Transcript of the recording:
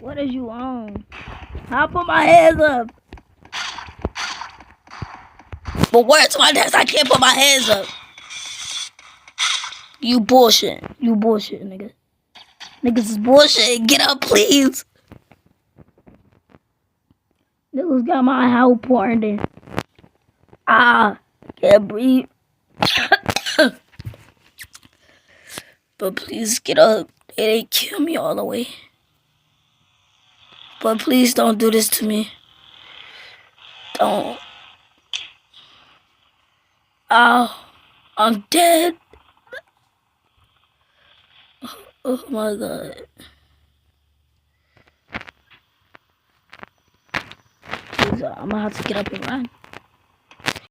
What is you on? I put my hands up. But where's my desk? I can't put my hands up. You bullshit. You bullshit, nigga. Niggas is bullshit. Get up, please. Niggas got my house pouring in. I can't breathe. But please get up. They didn't kill me all the way. But please don't do this to me. Don't. Oh, I'm dead. Oh my god. Please, I'm gonna have to get up and run.